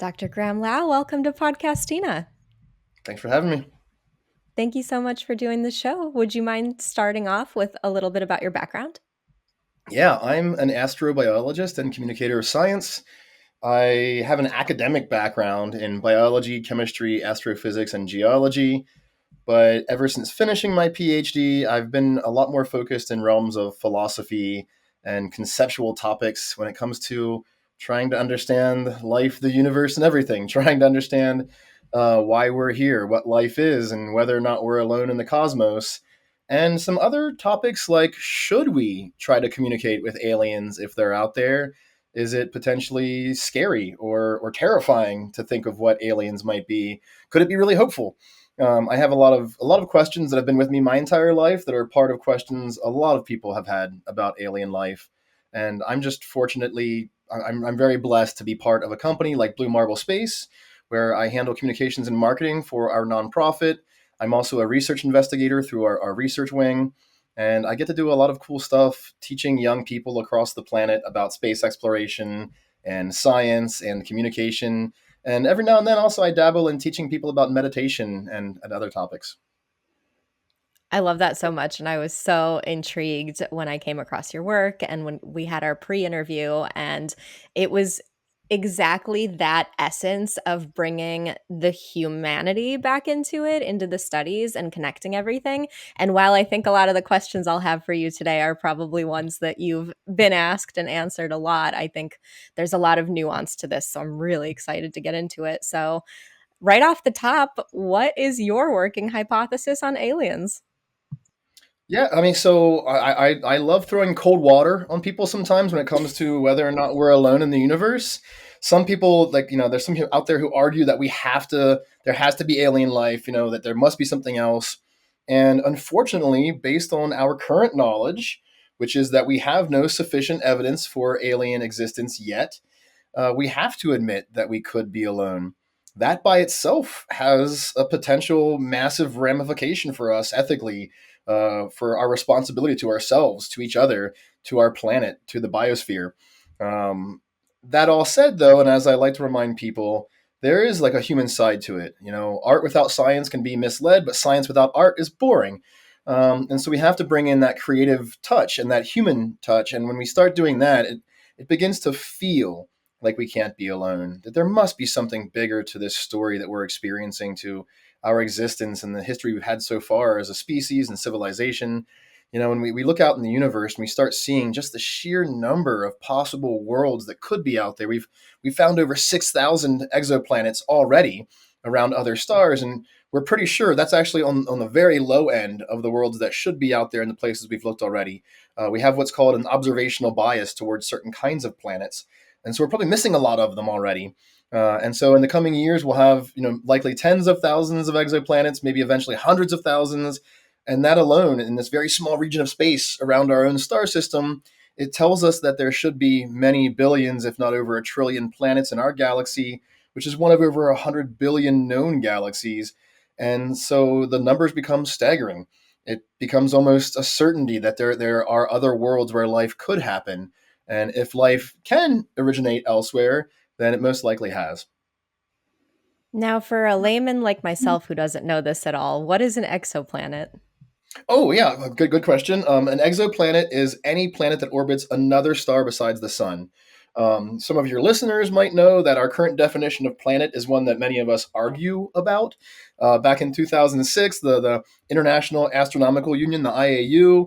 Dr. Graham Lau, welcome to Podcastina. Thanks for having me. Thank you so much for doing the show. Would you mind starting off with a little bit about your background? Yeah, I'm an astrobiologist and communicator of science. I have an academic background in biology, chemistry, astrophysics, and geology. But ever since finishing my PhD, I've been a lot more focused in realms of philosophy and conceptual topics when it comes to trying to understand life, the universe, and everything, trying to understand why we're here, what life is, and whether or not we're alone in the cosmos. And some other topics like should we try to communicate with aliens if they're out there? Is it potentially scary or terrifying to think of what aliens might be? Could it be really hopeful? I have a lot of questions that have been with me my entire life that are part of questions a lot of people have had about alien life, and I'm just fortunately I'm very blessed to be part of a company like Blue Marble Space, where I handle communications and marketing for our nonprofit. I'm also a research investigator through our research wing, and I get to do a lot of cool stuff teaching young people across the planet about space exploration and science and communication, and every now and then, also, I dabble in teaching people about meditation and other topics. I love that so much. And I was so intrigued when I came across your work and when we had our pre interview. And it was exactly that essence of bringing the humanity back into it, into the studies and connecting everything. And while I think a lot of the questions I'll have for you today are probably ones that you've been asked and answered a lot, I think there's a lot of nuance to this. So I'm really excited to get into it. So, right off the top, what is your working hypothesis on aliens? Yeah, I mean, so I love throwing cold water on people sometimes when it comes to whether or not we're alone in the universe. Some people, like, there's some people out there who argue that there has to be alien life, that there must be something else. And unfortunately, based on our current knowledge, which is that we have no sufficient evidence for alien existence yet, we have to admit that we could be alone. That by itself has a potential massive ramification for us ethically, for our responsibility to ourselves, to each other, to our planet, to the biosphere. Um, that all said, though, and as I like to remind people, there is like a human side to it. Art without science can be misled, but science without art is boring. And so we have to bring in that creative touch and that human touch. And when we start doing that, it begins to feel like we can't be alone, that there must be something bigger to this story that we're experiencing, to our existence and the history we've had so far as a species and civilization. When we look out in the universe and we start seeing just the sheer number of possible worlds that could be out there. We've found over 6,000 exoplanets already around other stars, and we're pretty sure that's actually on the very low end of the worlds that should be out there in the places we've looked already. We have what's called an observational bias towards certain kinds of planets, and so we're probably missing a lot of them already. And so in the coming years, we'll have likely tens of thousands of exoplanets, maybe eventually hundreds of thousands, and that alone in this very small region of space around our own star system, it tells us that there should be many billions, if not over a trillion, planets in our galaxy, which is one of over 100 billion known galaxies. And so the numbers become staggering. It becomes almost a certainty that there are other worlds where life could happen. And if life can originate elsewhere, then it most likely has. Now, for a layman like myself who doesn't know this at all, what is an exoplanet? Oh yeah, good question. An exoplanet is any planet that orbits another star besides the sun. Some of your listeners might know that our current definition of planet is one that many of us argue about. Back in 2006, the International Astronomical Union, the IAU,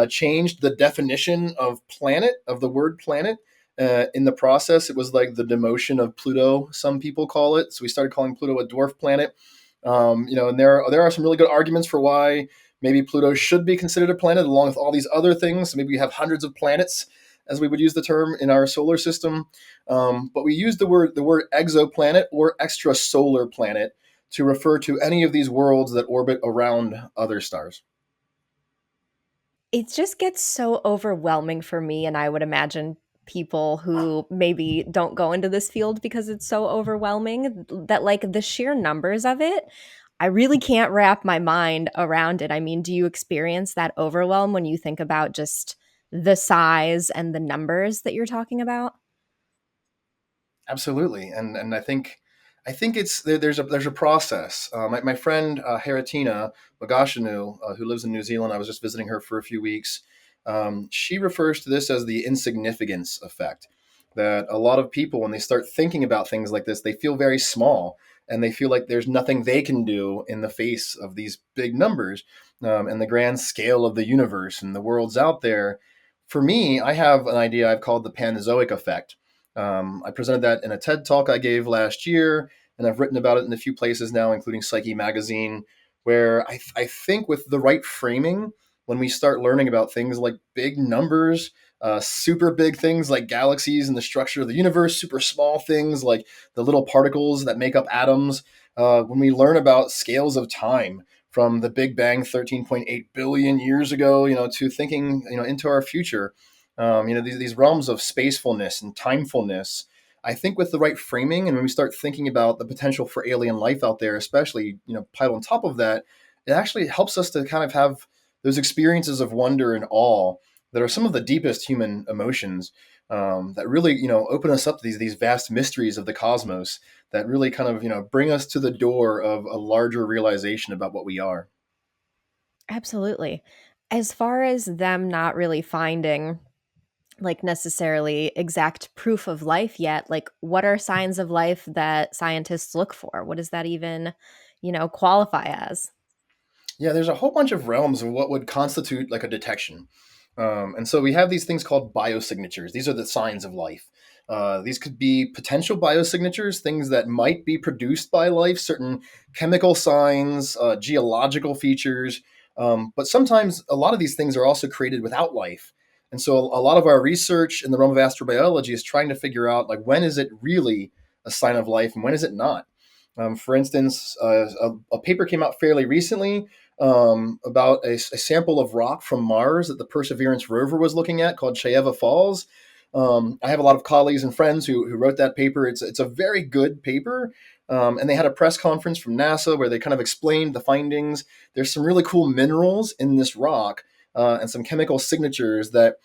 changed the definition of planet, of the word planet. In the process, it was like the demotion of Pluto, some people call it. So we started calling Pluto a dwarf planet. And there are some really good arguments for why maybe Pluto should be considered a planet along with all these other things. So maybe we have hundreds of planets, as we would use the term in our solar system. But we use the word exoplanet or extrasolar planet to refer to any of these worlds that orbit around other stars. It just gets so overwhelming for me, and I would imagine people who maybe don't go into this field because it's so overwhelming that, like, the sheer numbers of it, I really can't wrap my mind around it. I mean, do you experience that overwhelm when you think about just the size and the numbers that you're talking about? Absolutely, and I think it's there's a process. My friend Haratina Magashanu, who lives in New Zealand, I was just visiting her for a few weeks. She refers to this as the insignificance effect. That a lot of people, when they start thinking about things like this, they feel very small, and they feel like there's nothing they can do in the face of these big numbers, and the grand scale of the universe and the worlds out there. For me, I have an idea I've called the Panzoic Effect. I presented that in a TED talk I gave last year, and I've written about it in a few places now, including Psyche Magazine, where I think with the right framing, when we start learning about things like big numbers, super big things like galaxies and the structure of the universe, super small things like the little particles that make up atoms, when we learn about scales of time, from the Big Bang 13.8 billion years ago, to thinking, into our future, these realms of spacefulness and timefulness. I think with the right framing, and when we start thinking about the potential for alien life out there, especially, piled on top of that, it actually helps us to kind of have those experiences of wonder and awe that are some of the deepest human emotions, that really, open us up to these vast mysteries of the cosmos that really kind of, bring us to the door of a larger realization about what we are. Absolutely. As far as them not really finding like necessarily exact proof of life yet, like what are signs of life that scientists look for? What does that even, qualify as? Yeah, there's a whole bunch of realms of what would constitute like a detection. And so we have these things called biosignatures. These are the signs of life. These could be potential biosignatures, things that might be produced by life, certain chemical signs, geological features. But sometimes a lot of these things are also created without life. And so a lot of our research in the realm of astrobiology is trying to figure out like when is it really a sign of life and when is it not. For instance, a paper came out fairly recently about a sample of rock from Mars that the Perseverance rover was looking at called Chayeva Falls. I have a lot of colleagues and friends who wrote that paper. It's a very good paper. And they had a press conference from NASA where they kind of explained the findings. There's some really cool minerals in this rock, and some chemical signatures that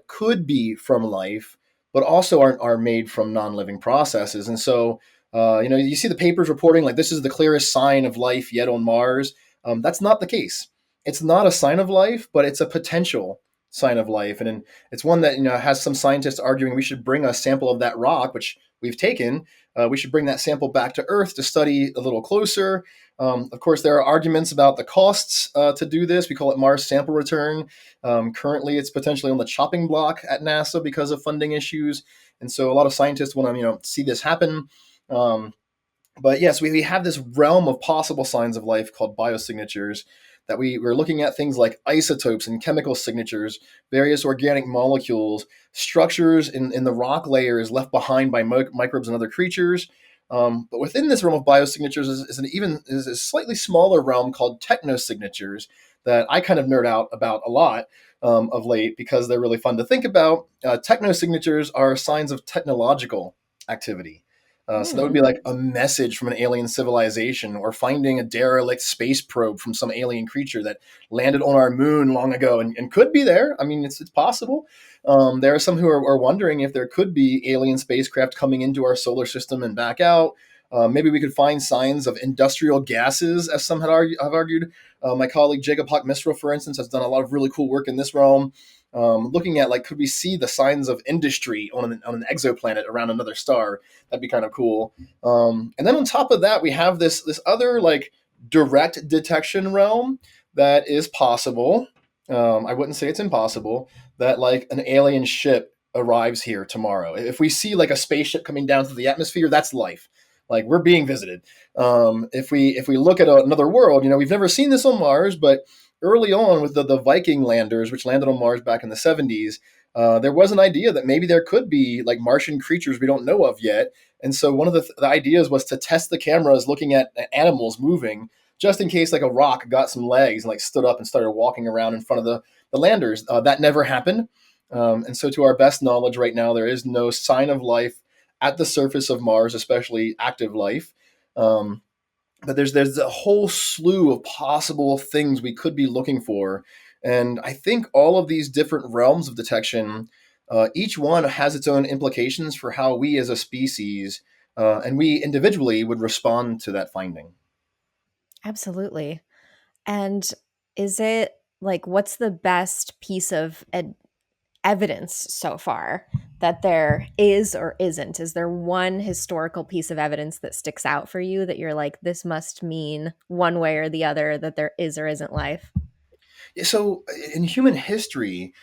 could be from life, but also are made from non-living processes. And so, you see the papers reporting like this is the clearest sign of life yet on Mars. That's not the case. It's not a sign of life, but it's a potential sign of life, and it's one that has some scientists arguing we should bring a sample of that rock, which we've taken. We should bring that sample back to Earth to study a little closer. Of course, there are arguments about the costs to do this. We call it Mars sample return. Currently, it's potentially on the chopping block at NASA because of funding issues, and so a lot of scientists want to see this happen. Um, but yes, we have this realm of possible signs of life called biosignatures that we're looking at things like isotopes and chemical signatures, various organic molecules, structures in the rock layers left behind by microbes and other creatures. But within this realm of biosignatures is a slightly smaller realm called technosignatures that I kind of nerd out about a lot of late because they're really fun to think about. Technosignatures are signs of technological activity. So that would Hmm. be like a message from an alien civilization, or finding a derelict space probe from some alien creature that landed on our moon long ago and could be there. I mean, it's possible. There are some who are wondering if there could be alien spacecraft coming into our solar system and back out. Maybe we could find signs of industrial gases, as some have argued. My colleague Jacob Hock Misra, for instance, has done a lot of really cool work in this realm, looking at like could we see the signs of industry on an exoplanet around another star. That'd be kind of cool. And then on top of that, we have this other like direct detection realm that is possible. I wouldn't say it's impossible that like an alien ship arrives here tomorrow. If we see like a spaceship coming down through the atmosphere, that's life. Like we're being visited. If we look at another world, we've never seen this on Mars, but early on with the Viking landers, which landed on Mars back in the 70s, there was an idea that maybe there could be like Martian creatures we don't know of yet. And so one of the ideas was to test the cameras looking at animals moving, just in case like a rock got some legs and like stood up and started walking around in front of the landers. That never happened. And so to our best knowledge right now, there is no sign of life at the surface of Mars, especially active life. Um, but there's a whole slew of possible things we could be looking for, and I think all of these different realms of detection each one has its own implications for how we as a species and we individually would respond to that finding. Absolutely. And is it like what's the best piece of evidence so far that there is or isn't? Is there one historical piece of evidence that sticks out for you that you're like, this must mean one way or the other that there is or isn't life? So in human history,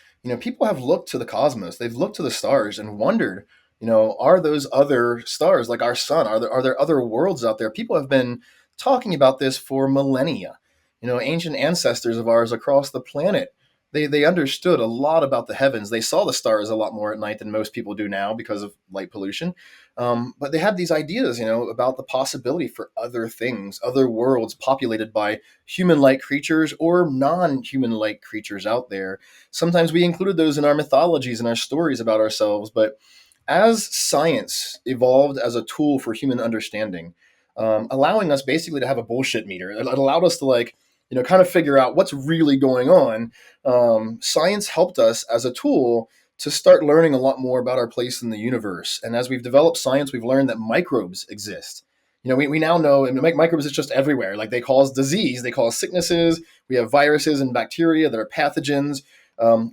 people have looked to the cosmos. They've looked to the stars and wondered, are those other stars like our sun? Are there other worlds out there? People have been talking about this for millennia. Ancient ancestors of ours across the planet, they understood a lot about the heavens. They saw the stars a lot more at night than most people do now because of light pollution. But they had these ideas, about the possibility for other things, other worlds populated by human-like creatures or non-human-like creatures out there. Sometimes we included those in our mythologies and our stories about ourselves, but as science evolved as a tool for human understanding, allowing us basically to have a bullshit meter, it allowed us to kind of figure out what's really going on. Science helped us as a tool to start learning a lot more about our place in the universe. And as we've developed science, we've learned that microbes exist. We now know, and microbes is just everywhere. Like they cause disease, they cause sicknesses. We have viruses and bacteria that are pathogens.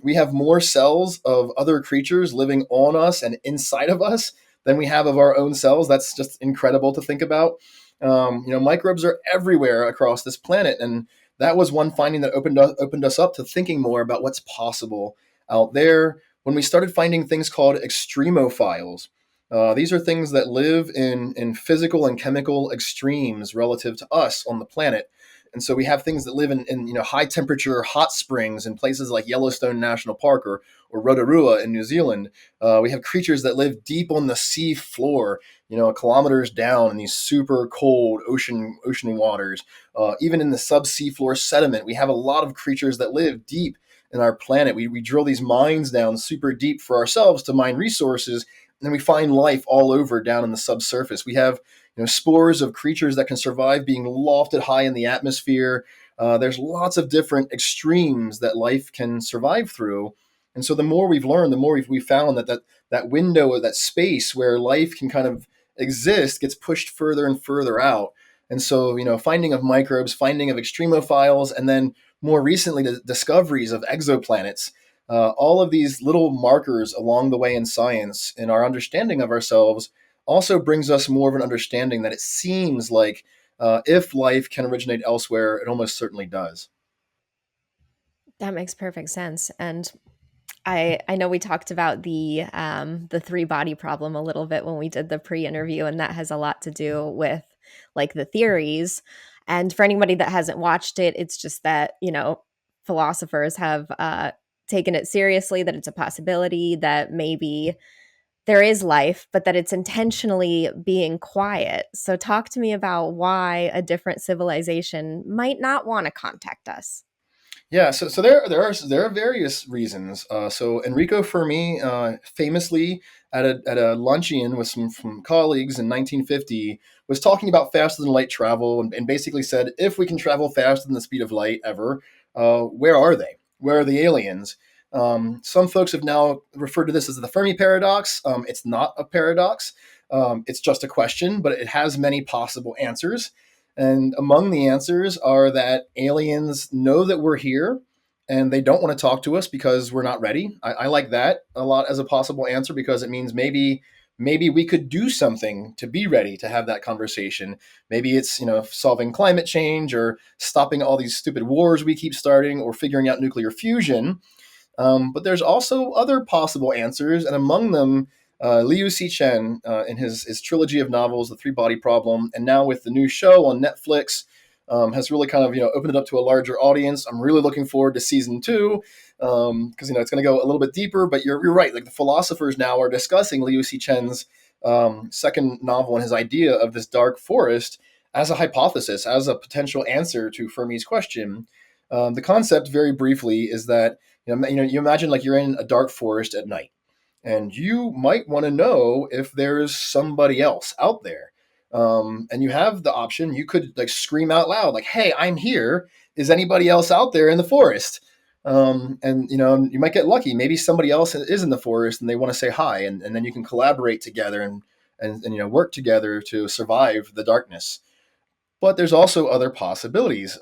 We have more cells of other creatures living on us and inside of us than we have of our own cells. That's just incredible to think about. Microbes are everywhere across this planet, and that was one finding that opened us up to thinking more about what's possible out there. When we started finding things called extremophiles, these are things that live in physical and chemical extremes relative to us on the planet. And so we have things that live in high temperature hot springs in places like Yellowstone National Park or Rotorua in New Zealand. We have creatures that live deep on the sea floor, kilometers down in these super cold ocean waters. Even in the subsea floor sediment, we have a lot of creatures that live deep in our planet. We drill these mines down super deep for ourselves to mine resources, and then we find life all over down in the subsurface. We have spores of creatures that can survive being lofted high in the atmosphere. There's lots of different extremes that life can survive through. And so the more we've learned, the more we've found that window of that space where life can kind of exist gets pushed further and further out. And so, finding of microbes, finding of extremophiles, and then more recently, the discoveries of exoplanets, all of these little markers along the way in science and our understanding of ourselves also brings us more of an understanding that it seems like if life can originate elsewhere, it almost certainly does. That makes perfect sense. And I know we talked about the three body problem a little bit when we did the pre-interview, and that has a lot to do with like the theories. And for anybody that hasn't watched it, it's just that, philosophers have taken it seriously that it's a possibility that maybe there is life, but that it's intentionally being quiet. So talk to me about why a different civilization might not want to contact us. Yeah, so there are various reasons. So Enrico Fermi, famously at a luncheon with some colleagues in 1950, was talking about faster than light travel, and basically said, if we can travel faster than the speed of light ever, where are they? Where are the aliens? Some folks have now referred to this as the Fermi paradox. It's not a paradox. It's just a question, but it has many possible answers. And among the answers are that aliens know that we're here and they don't want to talk to us because we're not ready. I like that a lot as a possible answer because it means maybe we could do something to be ready to have that conversation. Maybe it's, solving climate change or stopping all these stupid wars we keep starting or figuring out nuclear fusion. But there's also other possible answers, and among them, Liu Chen, in his trilogy of novels, The Three Body Problem, and now with the new show on Netflix, has really kind of opened it up to a larger audience. I'm really looking forward to season two because it's going to go a little bit deeper. But you're right; like the philosophers now are discussing Liu Chen's second novel and his idea of this dark forest as a hypothesis, as a potential answer to Fermi's question. The concept, very briefly, is that you imagine like you're in a dark forest at night, and you might want to know if there's somebody else out there. And you have the option. You could like scream out loud, like, "Hey, I'm here. Is anybody else out there in the forest?" And you might get lucky. Maybe somebody else is in the forest and they want to say hi, and then you can collaborate together and work together to survive the darkness. But there's also other possibilities.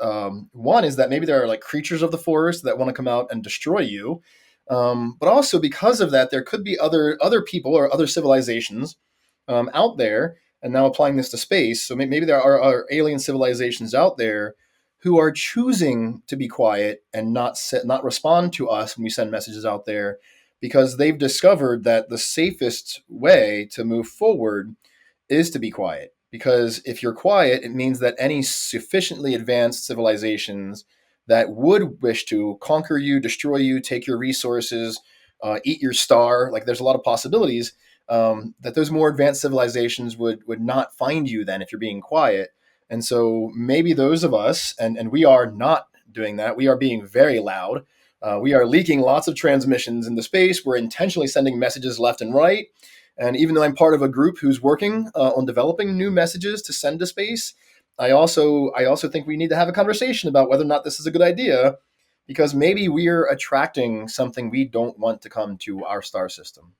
One is that maybe there are like creatures of the forest that want to come out and destroy you. But also because of that, there could be other people or other civilizations out there. And now applying this to space, so maybe there are alien civilizations out there who are choosing to be quiet and not respond to us when we send messages out there, because they've discovered that the safest way to move forward is to be quiet. Because if you're quiet, it means that any sufficiently advanced civilizations that would wish to conquer you, destroy you, take your resources, eat your star, like there's a lot of possibilities, that those more advanced civilizations would not find you then if you're being quiet. And so maybe those of us, and we are not doing that, we are being very loud. We are leaking lots of transmissions into space. We're intentionally sending messages left and right. And even though I'm part of a group who's working on developing new messages to send to space, I also think we need to have a conversation about whether or not this is a good idea, because maybe we're attracting something we don't want to come to our star system.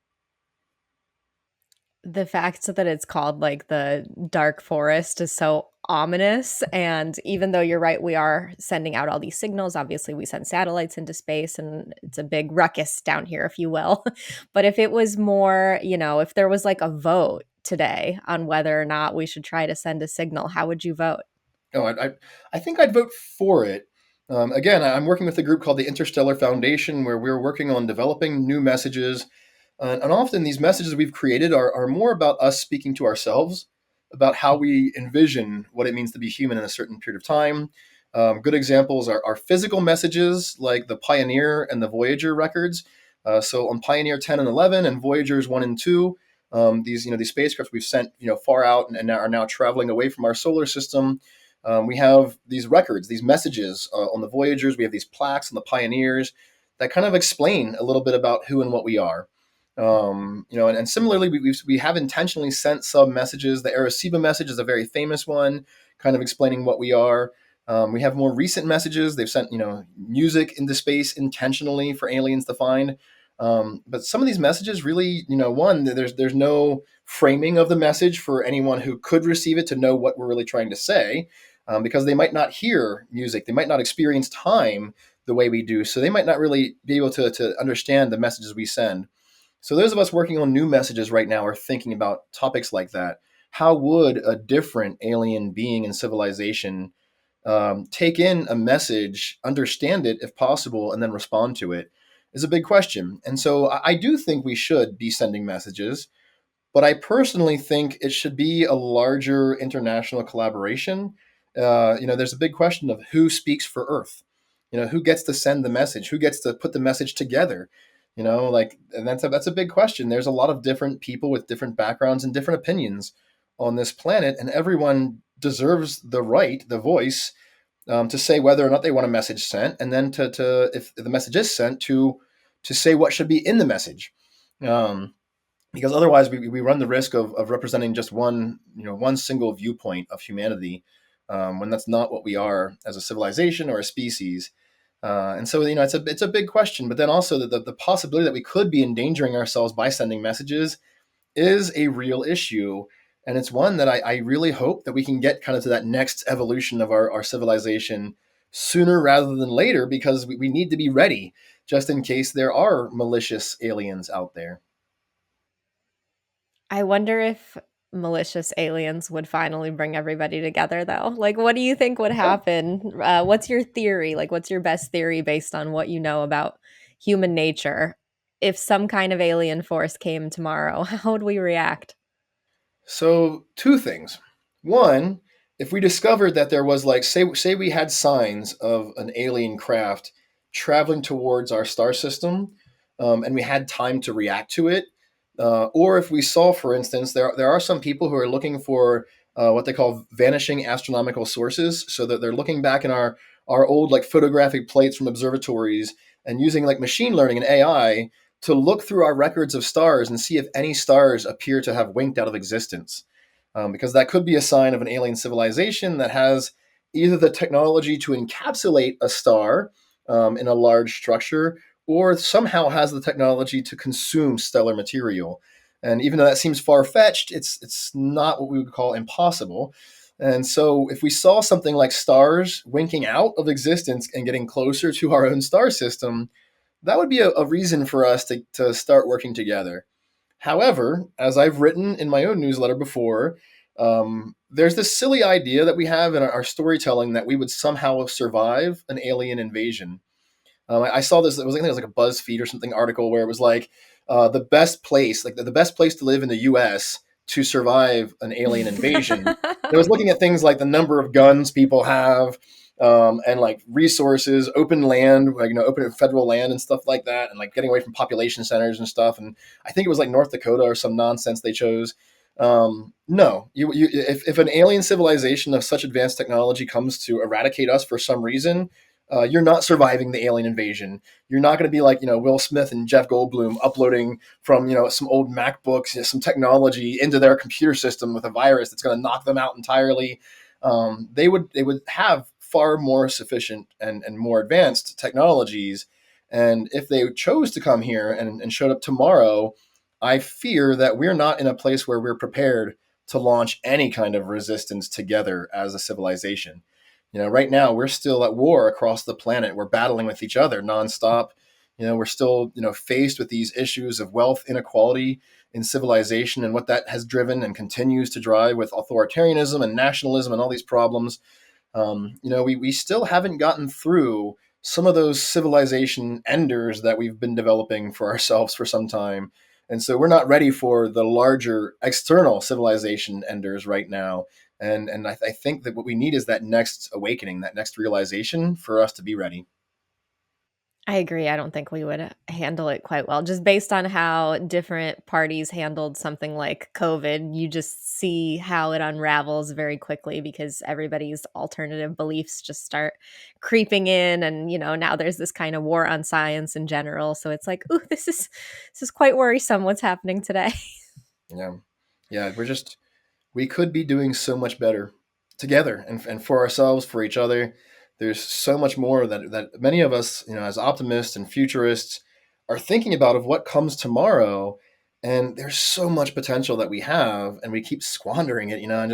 The fact that it's called, like, the dark forest is so ominous, and even though you're right, we are sending out all these signals, obviously, we send satellites into space, and it's a big ruckus down here, if you will. But if it was more, if there was, like, a vote today on whether or not we should try to send a signal, how would you vote? Oh, I think I'd vote for it. Again, I'm working with a group called the Interstellar Foundation, where we're working on developing new messages. And often these messages we've created are more about us speaking to ourselves, about how we envision what it means to be human in a certain period of time. Good examples are physical messages like the Pioneer and the Voyager records. So on Pioneer 10 and 11 and Voyagers 1 and 2, these spacecraft we've sent far out and are now traveling away from our solar system. We have these records, these messages on the Voyagers. We have these plaques on the Pioneers that kind of explain a little bit about who and what we are. And similarly, we have intentionally sent some messages. The Arecibo message is a very famous one, kind of explaining what we are. We have more recent messages. They've sent music into space intentionally for aliens to find. But some of these messages really, one, there's no framing of the message for anyone who could receive it to know what we're really trying to say, because they might not hear music, they might not experience time the way we do, so they might not really be able to understand the messages we send. So those of us working on new messages right now are thinking about topics like that. How would a different alien being and civilization take in a message, understand it if possible, and then respond to it? Is a big question. And so I do think we should be sending messages, but I personally think it should be a larger international collaboration. There's a big question of who speaks for Earth. Who gets to send the message? Who gets to put the message together? And that's a big question. There's a lot of different people with different backgrounds and different opinions on this planet, and everyone deserves the right, the voice, to say whether or not they want a message sent, and then to if the message is sent, to say what should be in the message. Um, because otherwise we run the risk of representing just one single viewpoint of humanity, when that's not what we are as a civilization or a species. And so it's a big question, but then also the possibility that we could be endangering ourselves by sending messages is a real issue. And it's one that I really hope that we can get kind of to that next evolution of our civilization sooner rather than later, because we need to be ready just in case there are malicious aliens out there. I wonder if malicious aliens would finally bring everybody together, though. Like, what do you think would happen? What's your theory? Like, what's your best theory based on what you know about human nature? If some kind of alien force came tomorrow, how would we react? So two things. One, if we discovered that there was like say we had signs of an alien craft traveling towards our star system, and we had time to react to it, or if we saw, for instance, there are some people who are looking for what they call vanishing astronomical sources, so that they're looking back in our old like photographic plates from observatories and using like machine learning and AI to look through our records of stars and see if any stars appear to have winked out of existence. Because that could be a sign of an alien civilization that has either the technology to encapsulate a star, in a large structure, or somehow has the technology to consume stellar material. And even though that seems far fetched, it's not what we would call impossible. And so, if we saw something like stars winking out of existence and getting closer to our own star system, that would be a reason for us to start working together. However, as I've written in my own newsletter before, there's this silly idea that we have in our storytelling that we would somehow survive an alien invasion. I saw this. It was, I think it was like a BuzzFeed or something article where it was like the best place, like the best place to live in the U.S. to survive an alien invasion. It was looking at things like the number of guns people have, and like resources, open land, like open federal land and stuff like that, and like getting away from population centers and stuff. And I think it was like North Dakota or some nonsense they chose. No, if an alien civilization of such advanced technology comes to eradicate us for some reason, you're not surviving the alien invasion. You're not going to be like Will Smith and Jeff Goldblum uploading from some old MacBooks, some technology into their computer system with a virus that's going to knock them out entirely. They would have far more sufficient and more advanced technologies, and if they chose to come here and showed up tomorrow, I fear that we're not in a place where we're prepared to launch any kind of resistance together as a civilization. Right now we're still at war across the planet. We're battling with each other nonstop. We're still, faced with these issues of wealth inequality in civilization and what that has driven and continues to drive with authoritarianism and nationalism and all these problems. We still haven't gotten through some of those civilization enders that we've been developing for ourselves for some time. And so we're not ready for the larger external civilization enders right now. And I think that what we need is that next awakening, that next realization for us to be ready. I agree. I don't think we would handle it quite well. Just based on how different parties handled something like COVID, you just see how it unravels very quickly because everybody's alternative beliefs just start creeping in, and now there's this kind of war on science in general. So it's like, ooh, this is quite worrisome what's happening today. Yeah. Yeah. We could be doing so much better together and for ourselves, for each other. There's so much more that many of us, as optimists and futurists, are thinking about of what comes tomorrow. And there's so much potential that we have, and we keep squandering it, and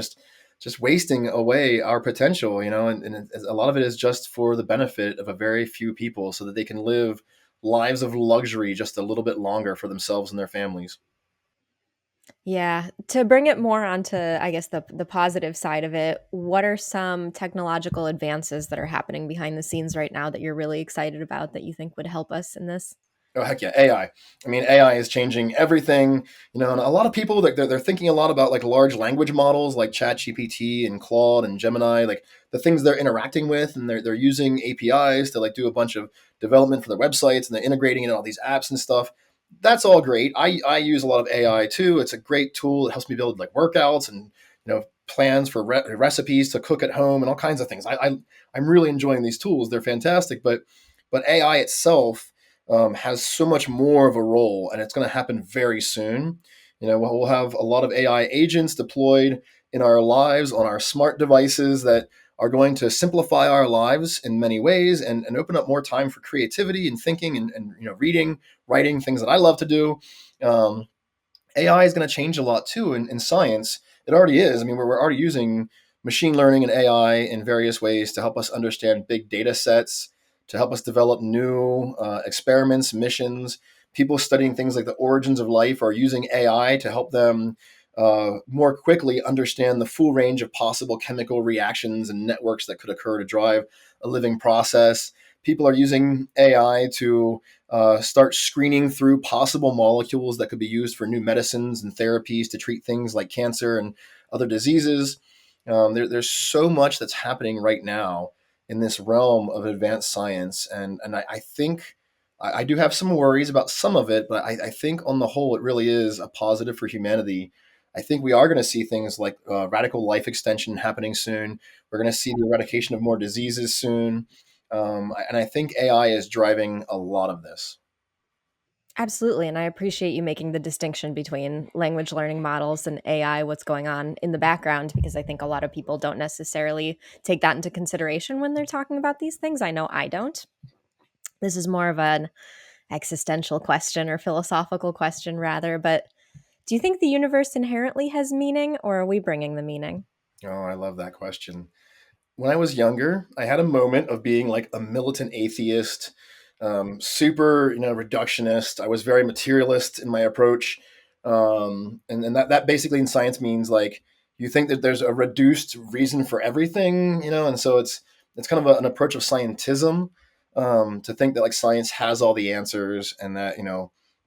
just wasting away our potential, and a lot of it is just for the benefit of a very few people so that they can live lives of luxury just a little bit longer for themselves and their families. Yeah, to bring it more onto, I guess, the positive side of it, what are some technological advances that are happening behind the scenes right now that you're really excited about that you think would help us in this? Oh heck yeah, AI. I mean, AI is changing everything. And a lot of people they're thinking a lot about like large language models like ChatGPT and Claude and Gemini, like the things they're interacting with, and they're using APIs to like do a bunch of development for their websites, and they're integrating it in all these apps and stuff. That's all great. I use a lot of AI too. It's a great tool. It helps me build like workouts and plans for recipes to cook at home and all kinds of things. I'm really enjoying these tools. They're fantastic, but AI itself has so much more of a role, and it's going to happen very soon. We'll have a lot of AI agents deployed in our lives on our smart devices that are going to simplify our lives in many ways and open up more time for creativity and thinking and reading, writing, things that I love to do. Um, AI is going to change a lot too in science. It already is. I mean, we're already using machine learning and AI in various ways to help us understand big data sets, to help us develop new experiments, missions. People studying things like the origins of life are using AI to help them more quickly understand the full range of possible chemical reactions and networks that could occur to drive a living process. People are using AI to start screening through possible molecules that could be used for new medicines and therapies to treat things like cancer and other diseases. There's so much that's happening right now in this realm of advanced science, and I think I do have some worries about some of it, but I think on the whole it really is a positive for humanity. I think we are going to see things like radical life extension happening soon. We're going to see the eradication of more diseases soon. And I think AI is driving a lot of this. Absolutely, and I appreciate you making the distinction between language learning models and AI, what's going on in the background, because I think a lot of people don't necessarily take that into consideration when they're talking about these things. I know I don't. This is more of an existential question or philosophical question, rather. But do you think the universe inherently has meaning, or are we bringing the meaning? Oh, I love that question. When I was younger, I had a moment of being like a militant atheist, super, reductionist. I was very materialist in my approach, and that basically in science means like you think that there's a reduced reason for everything, and so it's kind of an approach of scientism, to think that like science has all the answers and that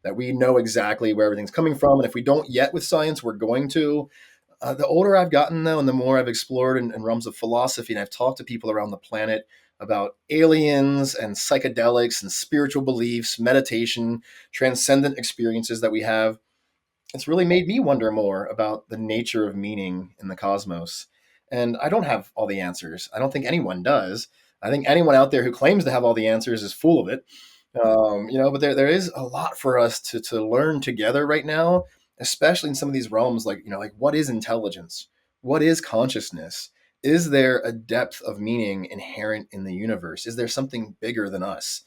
that we know exactly where everything's coming from, and if we don't yet with science, we're going to. The older I've gotten, though, and the more I've explored in realms of philosophy, and I've talked to people around the planet about aliens and psychedelics and spiritual beliefs, meditation, transcendent experiences that we have, it's really made me wonder more about the nature of meaning in the cosmos. And I don't have all the answers. I don't think anyone does. I think anyone out there who claims to have all the answers is full of it. But there is a lot for us to learn together right now, especially in some of these realms, like like what is intelligence, what is consciousness, is there a depth of meaning inherent in the universe, is there something bigger than us?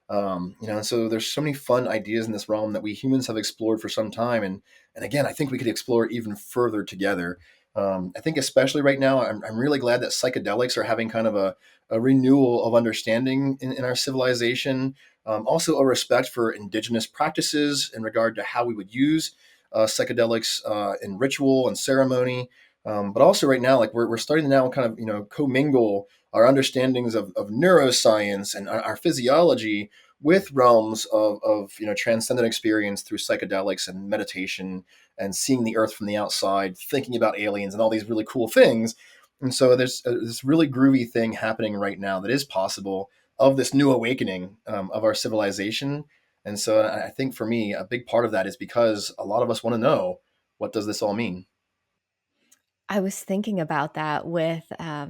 And so there's so many fun ideas in this realm that we humans have explored for some time, and again, I think we could explore it even further together. I think especially right now, I'm really glad that psychedelics are having kind of a renewal of understanding in our civilization. Also, a respect for indigenous practices in regard to how we would use psychedelics in ritual and ceremony. But also, right now, like we're starting to now kind of commingle our understandings of neuroscience and our physiology with realms of transcendent experience through psychedelics and meditation and seeing the earth from the outside, thinking about aliens and all these really cool things. And so there's this really groovy thing happening right now that is possible of this new awakening of our civilization. And so I think for me, a big part of that is because a lot of us want to know, what does this all mean? I was thinking about that with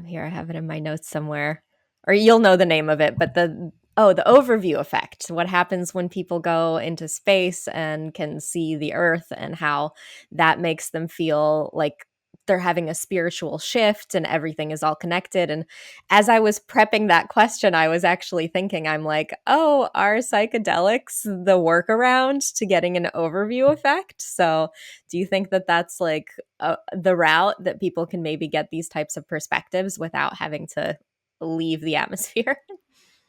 here I have it in my notes somewhere, or you'll know the name of it, but the overview effect. What happens when people go into space and can see the Earth, and how that makes them feel like they're having a spiritual shift and everything is all connected. And as I was prepping that question, I was actually thinking, I'm like, oh, are psychedelics the workaround to getting an overview effect? So, do you think that that's like the route that people can maybe get these types of perspectives without having to leave the atmosphere?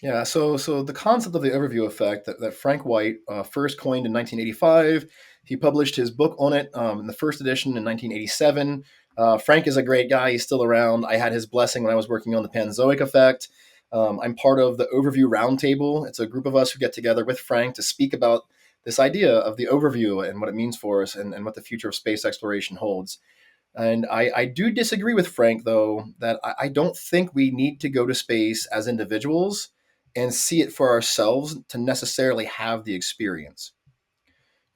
Yeah, so the concept of the overview effect that Frank White first coined in 1985. He published his book on it in the first edition in 1987. Frank is a great guy. He's still around. I had his blessing when I was working on the Panzoic Effect. I'm part of the Overview Roundtable. It's a group of us who get together with Frank to speak about this idea of the overview and what it means for us, and what the future of space exploration holds. And I do disagree with Frank, though, that I don't think we need to go to space as individuals and see it for ourselves to necessarily have the experience.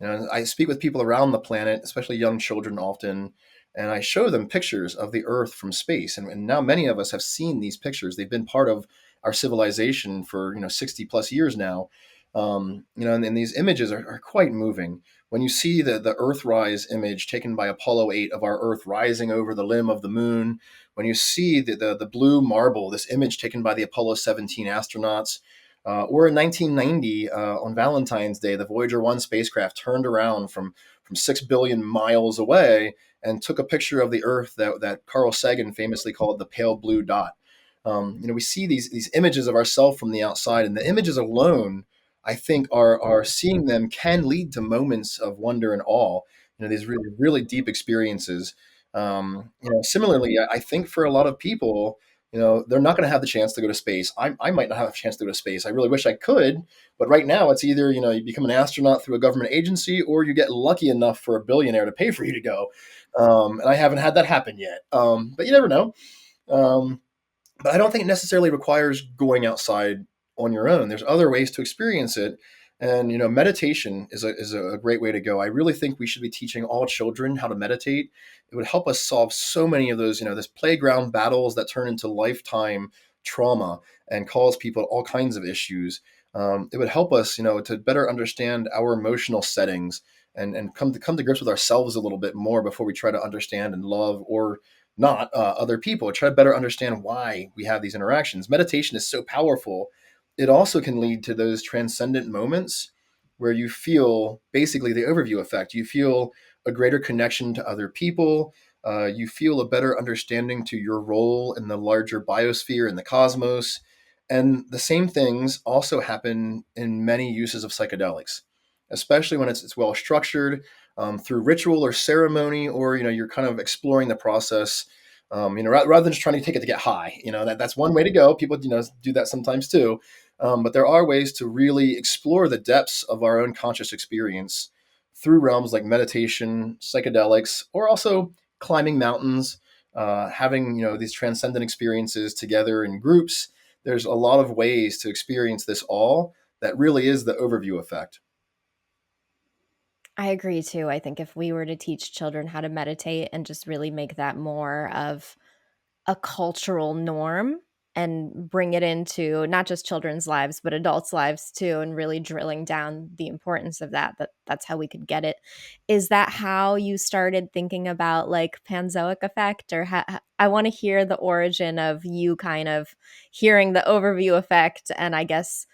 I speak with people around the planet, especially young children often, and I show them pictures of the Earth from space. And now many of us have seen these pictures. They've been part of our civilization for 60 plus years now. And these images are quite moving. When you see the Earthrise image taken by Apollo 8 of our Earth rising over the limb of the moon, when you see the blue marble, this image taken by the Apollo 17 astronauts, or in 1990, on Valentine's Day, the Voyager 1 spacecraft turned around from 6 billion miles away and took a picture of the Earth that Carl Sagan famously called the pale blue dot. We see these images of ourselves from the outside, and the images alone, I think, are seeing them can lead to moments of wonder and awe. These really really deep experiences. Similarly, I think for a lot of people, they're not going to have the chance to go to space. I might not have a chance to go to space. I really wish I could, but right now it's either you become an astronaut through a government agency, or you get lucky enough for a billionaire to pay for you to go. And I haven't had that happen yet. But you never know. Um, but I don't think it necessarily requires going outside on your own. There's other ways to experience it, and meditation is a great way to go. I really think we should be teaching all children how to meditate. It would help us solve so many of those this playground battles that turn into lifetime trauma and cause people all kinds of issues. It would help us to better understand our emotional settings, and come to grips with ourselves a little bit more before we try to understand and love, or not, other people. Try to better understand why we have these interactions. Meditation is so powerful it also can lead to those transcendent moments where you feel basically the overview effect. You feel a greater connection to other people. You feel a better understanding to your role in the larger biosphere and the cosmos. And the same things also happen in many uses of psychedelics, especially when it's well structured through ritual or ceremony, or you're kind of exploring the process. Rather than just trying to take it to get high. That's one way to go. People do that sometimes too, but there are ways to really explore the depths of our own conscious experience through realms like meditation, psychedelics, or also climbing mountains, having these transcendent experiences together in groups. There's a lot of ways to experience this all. That really is the overview effect. I agree too. I think if we were to teach children how to meditate and just really make that more of a cultural norm and bring it into not just children's lives but adults' lives too, and really drilling down the importance of that's how we could get it. Is that how you started thinking about like Panzoic effect, or I want to hear the origin of you kind of hearing the overview effect and I guess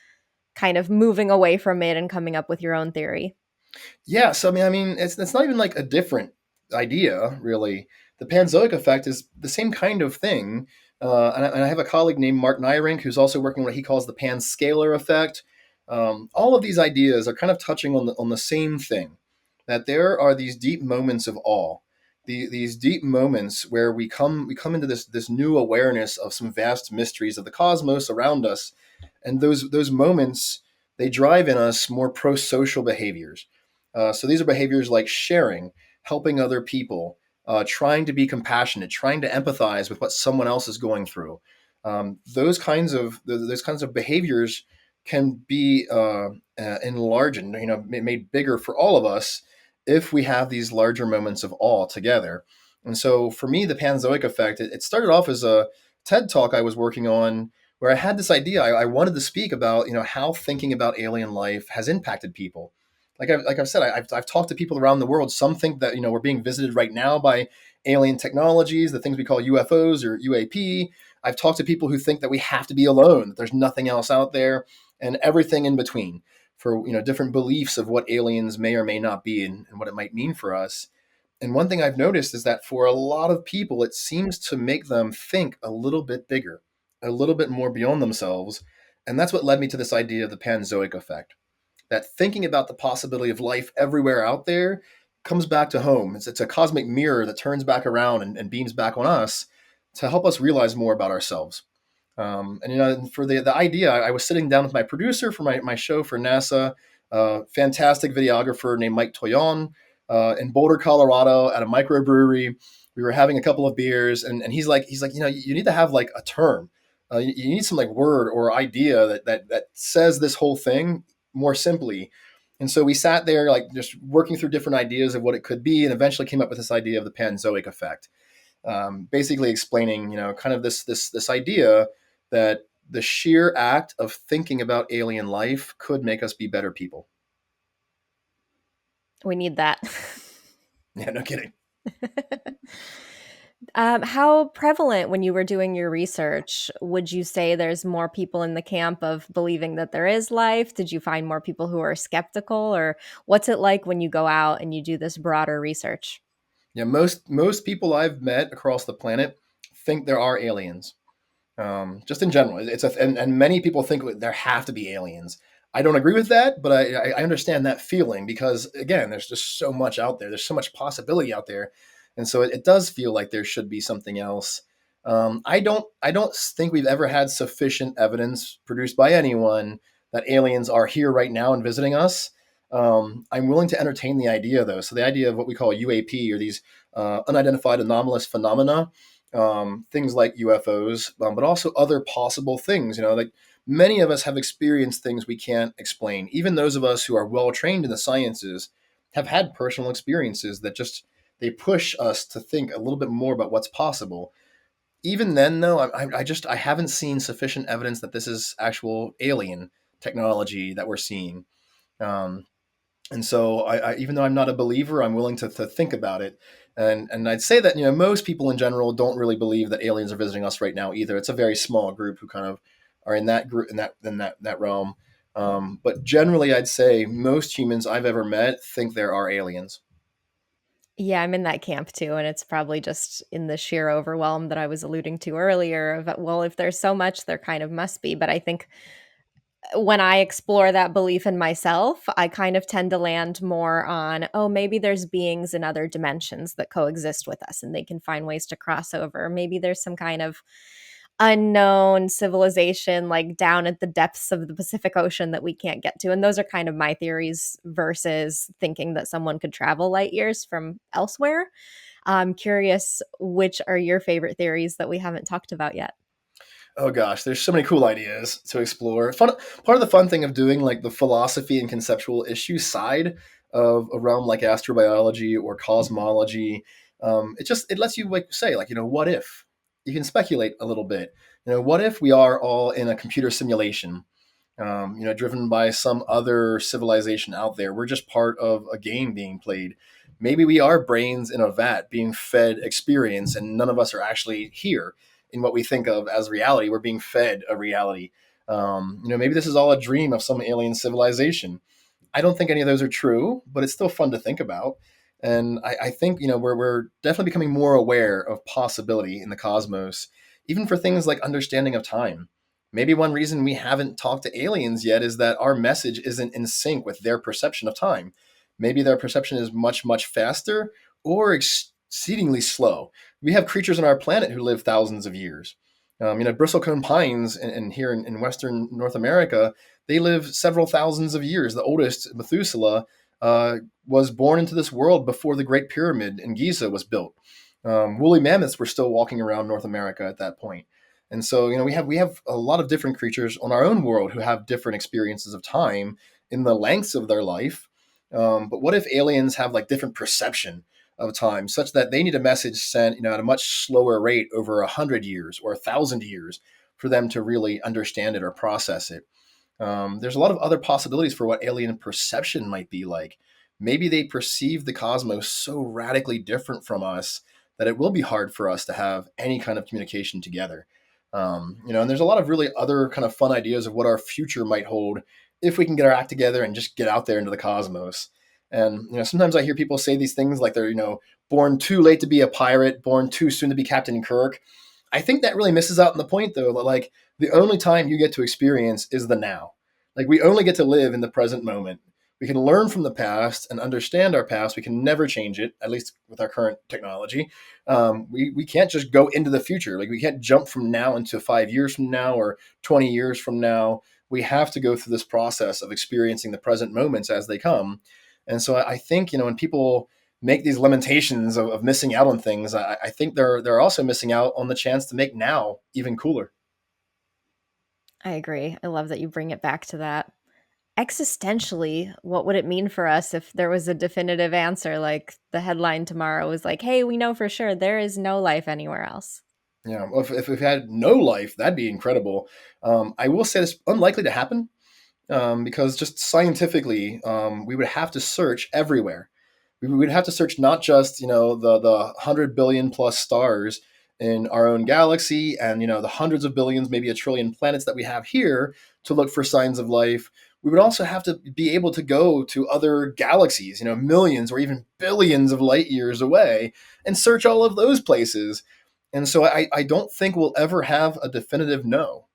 kind of moving away from it and coming up with your own theory. Yeah, so I mean, it's not even like a different idea, really. The Panzoic effect is the same kind of thing, and I have a colleague named Mark Nyrink who's also working on what he calls the panscalar effect. All of these ideas are kind of touching on the same thing, that there are these deep moments of awe, these deep moments where we come into this new awareness of some vast mysteries of the cosmos around us, and those moments, they drive in us more pro-social behaviors. So these are behaviors like sharing, helping other people, trying to be compassionate, trying to empathize with what someone else is going through. Those kinds of behaviors can be enlarged and made bigger for all of us if we have these larger moments of awe together. And so for me, the Panzoic effect, it started off as a TED talk I was working on, where I had this idea. I wanted to speak about how thinking about alien life has impacted people. Like I've said, I've talked to people around the world. Some think that we're being visited right now by alien technologies, the things we call UFOs or UAP. I've talked to people who think that we have to be alone, that there's nothing else out there, and everything in between, for different beliefs of what aliens may or may not be, and what it might mean for us. And one thing I've noticed is that for a lot of people, it seems to make them think a little bit bigger, a little bit more beyond themselves. And that's what led me to this idea of the Panzoic effect, that thinking about the possibility of life everywhere out there comes back to home. It's a cosmic mirror that turns back around and beams back on us to help us realize more about ourselves. And for the idea, I was sitting down with my producer for my show for NASA, fantastic videographer named Mike Toyon, in Boulder, Colorado, at a microbrewery. We were having a couple of beers, and he's like, you need to have like a term. You need some like word or idea that says this whole thing more simply. And so we sat there like just working through different ideas of what it could be, and eventually came up with this idea of the Panzoic effect, basically explaining, kind of this idea that the sheer act of thinking about alien life could make us be better people. We need that. Yeah, no kidding. How prevalent, when you were doing your research, would you say there's more people in the camp of believing that there is life? Did you find more people who are skeptical, or what's it like when you go out and you do this broader research? Yeah, most people I've met across the planet think there are aliens. Just in general, and many people think there have to be aliens. I don't agree with that, but I understand that feeling, because again, there's just so much out there. There's so much possibility out there, and so it does feel like there should be something else. I don't think we've ever had sufficient evidence produced by anyone that aliens are here right now and visiting us. I'm willing to entertain the idea, though. So the idea of what we call UAP, or these unidentified anomalous phenomena, things like UFOs, but also other possible things. Like many of us have experienced things we can't explain. Even those of us who are well trained in the sciences have had personal experiences that just they push us to think a little bit more about what's possible. Even then, though, I haven't seen sufficient evidence that this is actual alien technology that we're seeing. Um, and so, even though I'm not a believer, I'm willing to think about it. And I'd say that most people in general don't really believe that aliens are visiting us right now either. It's a very small group who kind of are in that group, in that realm. But generally, I'd say most humans I've ever met think there are aliens. Yeah, I'm in that camp too, and it's probably just in the sheer overwhelm that I was alluding to earlier of, well, if there's so much, there kind of must be. But I think when I explore that belief in myself, I kind of tend to land more on, oh, maybe there's beings in other dimensions that coexist with us and they can find ways to cross over. Maybe there's some kind of unknown civilization like down at the depths of the Pacific Ocean that we can't get to. And those are kind of my theories versus thinking that someone could travel light years from elsewhere. I'm curious, which are your favorite theories that we haven't talked about yet? Oh gosh, there's so many cool ideas to explore. Part of the fun thing of doing like the philosophy and conceptual issue side of a realm like astrobiology or cosmology, it lets you like say like what if you can speculate a little bit. What if we are all in a computer simulation, driven by some other civilization out there. We're just part of a game being played. Maybe we are brains in a vat being fed experience, and none of us are actually here in what we think of as reality. We're being fed a reality. Maybe this is all a dream of some alien civilization. I don't think any of those are true, but it's still fun to think about. And I think we're definitely becoming more aware of possibility in the cosmos, even for things like understanding of time. Maybe one reason we haven't talked to aliens yet is that our message isn't in sync with their perception of time. Maybe their perception is much, much faster or exceedingly slow. We have creatures on our planet who live thousands of years. Bristlecone pines here in Western North America, they live several thousands of years. The oldest, Methuselah, was born into this world before the Great Pyramid in Giza was built. Woolly mammoths were still walking around North America at that point. And so, we have a lot of different creatures on our own world who have different experiences of time in the lengths of their life. But what if aliens have like different perception of time, such that they need a message sent, at a much slower rate over 100 years or 1,000 years for them to really understand it or process it? There's a lot of other possibilities for what alien perception might be like. Maybe they perceive the cosmos so radically different from us that it will be hard for us to have any kind of communication together. And there's a lot of really other kind of fun ideas of what our future might hold if we can get our act together and just get out there into the cosmos. And sometimes I hear people say these things like they're born too late to be a pirate, born too soon to be Captain Kirk. I think that really misses out on the point, though. That, like, the only time you get to experience is the now. Like, we only get to live in the present moment. We can learn from the past and understand our past. We can never change it, at least with our current technology. We can't just go into the future. Like, we can't jump from now into 5 years from now or 20 years from now. We have to go through this process of experiencing the present moments as they come. And so I think, when people make these limitations of missing out on things, I think they're also missing out on the chance to make now even cooler. I agree. I love that you bring it back to that. Existentially, what would it mean for us if there was a definitive answer? Like the headline tomorrow was like, hey, we know for sure there is no life anywhere else. Yeah, well, if we had no life, that'd be incredible. I will say it's unlikely to happen, because just scientifically, we would have to search everywhere. We would have to search not just the 100 billion plus stars in our own galaxy, and the hundreds of billions, maybe a trillion planets that we have here to look for signs of life. We would also have to be able to go to other galaxies, millions or even billions of light years away, and search all of those places. And so I don't think we'll ever have a definitive no.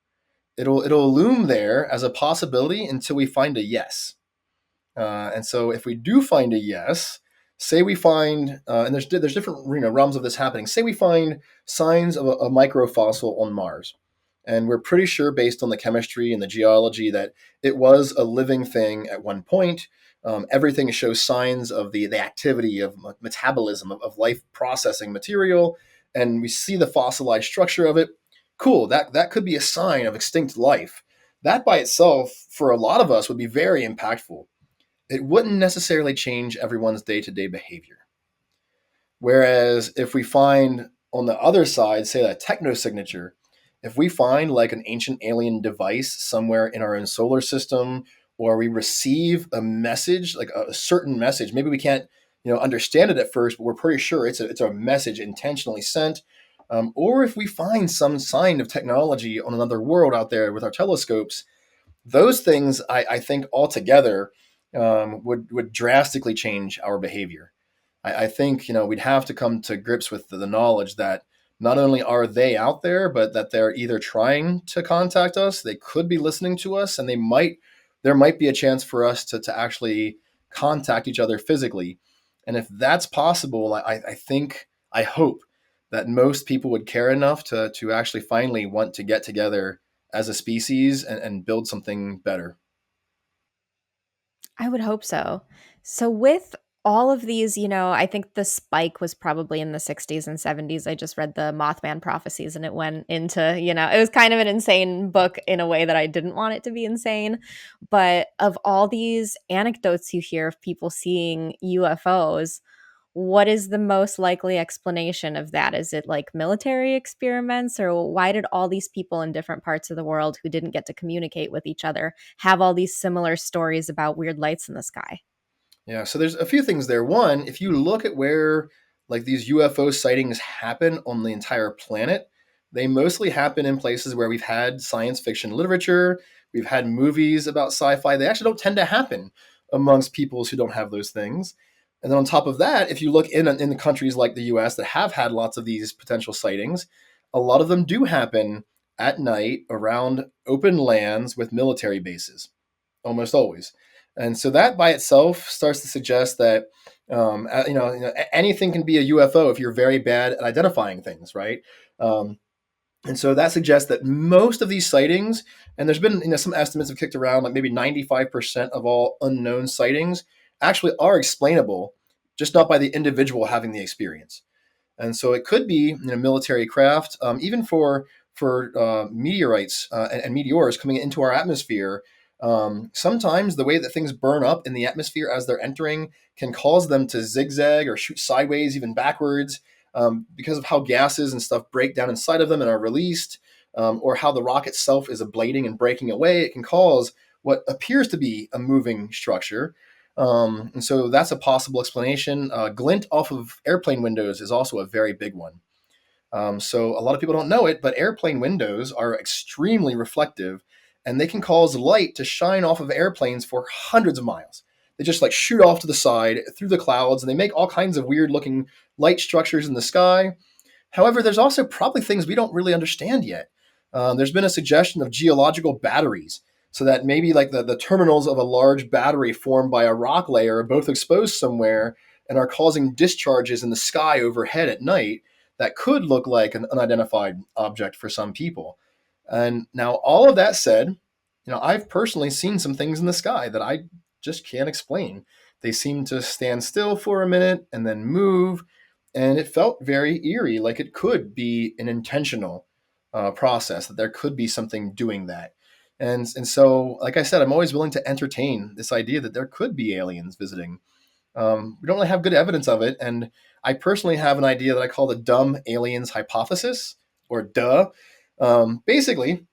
It'll loom there as a possibility until we find a yes. And so if we do find a yes, say we find, and there's different realms of this happening. Say we find signs of a microfossil on Mars, and we're pretty sure based on the chemistry and the geology that it was a living thing at one point. Everything shows signs of the activity of metabolism of life processing material, and we see the fossilized structure of it. Cool. That could be a sign of extinct life. That by itself, for a lot of us, would be very impactful. It wouldn't necessarily change everyone's day to day behavior. Whereas if we find on the other side, say a technosignature, if we find like an ancient alien device somewhere in our own solar system, or we receive a message, like a certain message, maybe we can't understand it at first, but we're pretty sure it's a message intentionally sent or if we find some sign of technology on another world out there with our telescopes, those things I think altogether would drastically change our behavior. I think we'd have to come to grips with the knowledge that not only are they out there, but that they're either trying to contact us, they could be listening to us, and there might be a chance for us to actually contact each other physically. And if that's possible, I hope that most people would care enough to actually finally want to get together as a species and build something better. I would hope so. So with all of these, I think the spike was probably in the 60s and 70s. I just read the Mothman prophecies and it went into, it was kind of an insane book in a way that I didn't want it to be insane. But of all these anecdotes you hear of people seeing UFOs, what is the most likely explanation of that? Is it like military experiments, or why did all these people in different parts of the world who didn't get to communicate with each other have all these similar stories about weird lights in the sky? Yeah, so there's a few things there. One, if you look at where like these UFO sightings happen on the entire planet, they mostly happen in places where we've had science fiction literature, we've had movies about sci-fi. They actually don't tend to happen amongst peoples who don't have those things. And then on top of that, if you look in the countries like the US that have had lots of these potential sightings, a lot of them do happen at night around open lands with military bases, almost always. And so that by itself starts to suggest that anything can be a UFO if you're very bad at identifying things, right? Um, and so that suggests that most of these sightings, and there's been some estimates have kicked around like maybe 95% of all unknown sightings actually are explainable, just not by the individual having the experience. And so it could be military craft, even for meteorites and meteors coming into our atmosphere. Sometimes the way that things burn up in the atmosphere as they're entering can cause them to zigzag or shoot sideways, even backwards, because of how gases and stuff break down inside of them and are released, or how the rock itself is ablating and breaking away. It can cause what appears to be a moving structure. And so that's a possible explanation. Glint off of airplane windows is also a very big one. So a lot of people don't know it, but airplane windows are extremely reflective, and they can cause light to shine off of airplanes for hundreds of miles. They just like shoot off to the side through the clouds, and they make all kinds of weird looking light structures in the sky. However, there's also probably things we don't really understand yet. There's been a suggestion of geological batteries, so that maybe like the terminals of a large battery formed by a rock layer are both exposed somewhere and are causing discharges in the sky overhead at night that could look like an unidentified object for some people. And now, all of that said, I've personally seen some things in the sky that I just can't explain. They seem to stand still for a minute and then move, and it felt very eerie, like it could be an intentional process, that there could be something doing that. And so, like I said, I'm always willing to entertain this idea that there could be aliens visiting. We don't really have good evidence of it, and I personally have an idea that I call the dumb aliens hypothesis, or duh. Basically,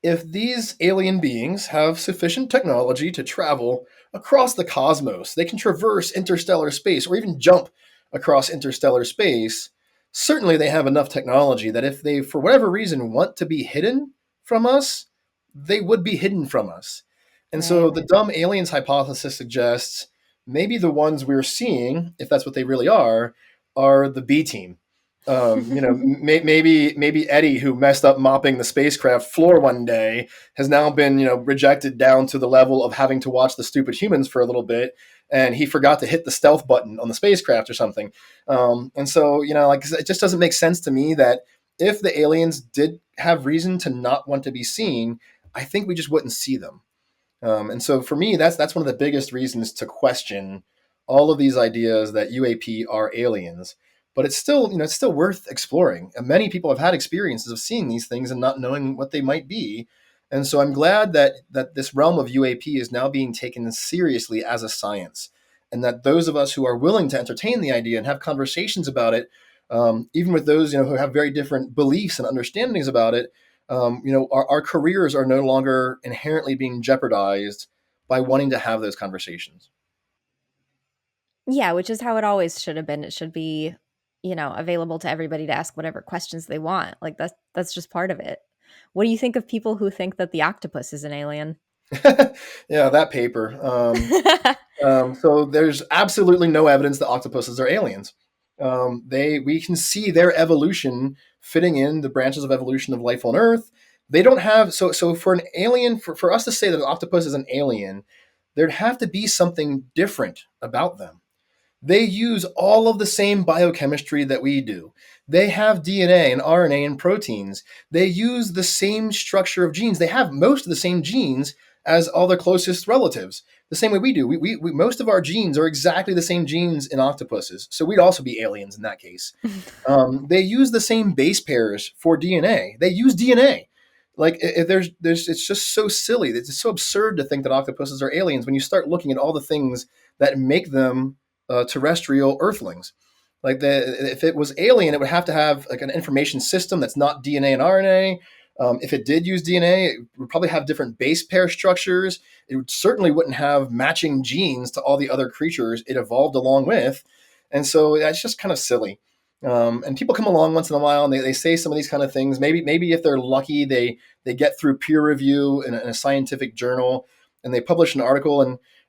if these alien beings have sufficient technology to travel across the cosmos, they can traverse interstellar space or even jump across interstellar space. Certainly, they have enough technology that if they, for whatever reason, want to be hidden from us, they would be hidden from us. And so Right. the dumb aliens hypothesis suggests maybe the ones we're seeing, if that's what they really are the B team. Maybe Eddie, who messed up mopping the spacecraft floor one day, has now been rejected down to the level of having to watch the stupid humans for a little bit, and he forgot to hit the stealth button on the spacecraft or something. And so like it just doesn't make sense to me that if the aliens did have reason to not want to be seen, I think we just wouldn't see them. And so for me, that's one of the biggest reasons to question all of these ideas that UAP are aliens. But it's still worth exploring. And many people have had experiences of seeing these things and not knowing what they might be. And so I'm glad that this realm of UAP is now being taken seriously as a science, and that those of us who are willing to entertain the idea and have conversations about it, even with those who have very different beliefs and understandings about it, our careers are no longer inherently being jeopardized by wanting to have those conversations. Yeah, which is how it always should have been. It should be available to everybody to ask whatever questions they want. Like that's just part of it. What do you think of people who think that the octopus is an alien? Yeah, that paper. So there's absolutely no evidence that octopuses are aliens. We can see their evolution fitting in the branches of evolution of life on Earth. They don't have so for an alien for us to say that an octopus is an alien, there'd have to be something different about them. They use all of the same biochemistry that we do. They have DNA and RNA and proteins. They use the same structure of genes. They have most of the same genes as all their closest relatives, the same way we do. Most of our genes are exactly the same genes in octopuses. So we'd also be aliens in that case. They use the same base pairs for DNA. They use DNA. Like it's just so silly. It's so absurd to think that octopuses are aliens when you start looking at all the things that make them terrestrial Earthlings. Like if it was alien, it would have to have like an information system that's not DNA and RNA. If it did use DNA, it would probably have different base pair structures. Certainly wouldn't have matching genes to all the other creatures it evolved along with. And so that's just kind of silly. And people come along once in a while and they say some of these kind of things. Maybe if they're lucky, they get through peer review in a scientific journal and they publish an article.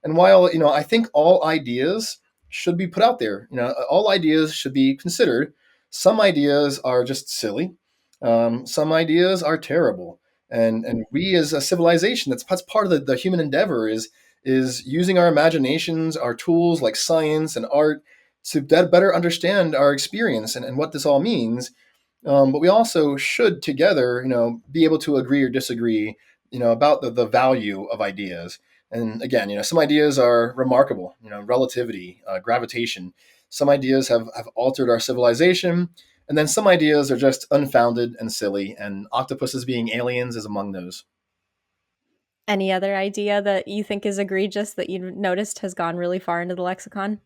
And while I think all ideas should be put out there, all ideas should be considered. Some ideas are just silly. Some ideas are terrible. And we as a civilization, that's part of the human endeavor is using our imaginations, our tools like science and art to better understand our experience and what this all means. But we also should together, be able to agree or disagree, about the value of ideas. And again, some ideas are remarkable, relativity, gravitation. Some ideas have altered our civilization. And then some ideas are just unfounded and silly. And octopuses being aliens is among those. Any other idea that you think is egregious that you noticed has gone really far into the lexicon?